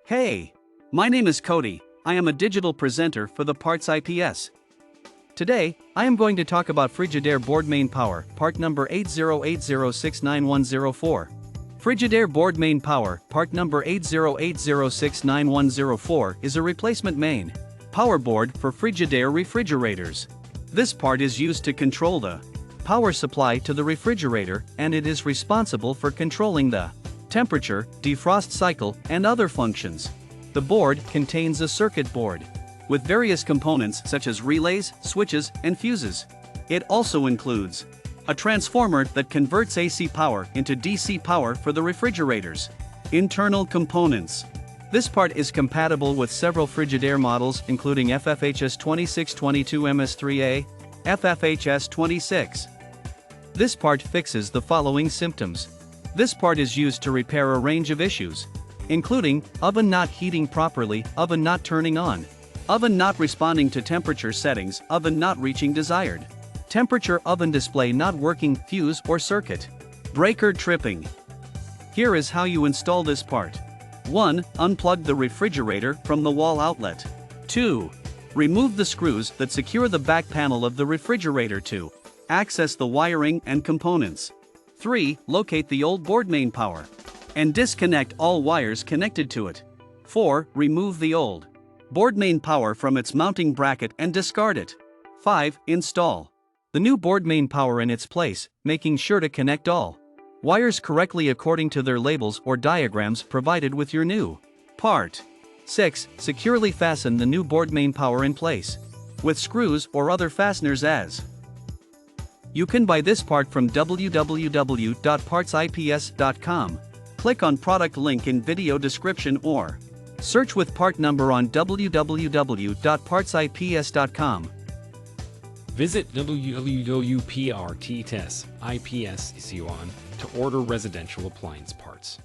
Hey! My name is Cody. I am a digital presenter for the PartsIPS. Today, I am going to talk about Frigidaire BOARD-MAIN POWER, part number 8080691104. Frigidaire BOARD-MAIN POWER, part number 8080691104 is a replacement main power board for Frigidaire refrigerators. This part is used to control the power supply to the refrigerator, and it is responsible for controlling the temperature, defrost cycle, and other functions. The board contains a circuit board with various components such as relays, switches, and fuses. It also includes a transformer that converts AC power into DC power for the refrigerators. Internal components. This part is compatible with several Frigidaire models including FFHS 2622 MS3A, FFHS 26. This part fixes the following symptoms. This part is used to repair a range of issues, including oven not heating properly, oven not turning on, oven not responding to temperature settings, oven not reaching desired temperature, oven display not working, fuse or circuit breaker tripping. Here is how you install this part. 1. Unplug the refrigerator from the wall outlet. 2. Remove the screws that secure the back panel of the refrigerator to access the wiring and components. 3. Locate the old board main power and disconnect all wires connected to it. 4. Remove the old board main power from its mounting bracket and discard it. 5. Install the new board main power in its place, making sure to connect all wires correctly according to their labels or diagrams provided with your new part. 6. Securely fasten the new board main power in place with screws or other fasteners as. You can buy this part from www.partsips.com. Click on product link in video description or search with part number on www.partsips.com. Visit www.partsips.com to order residential appliance parts.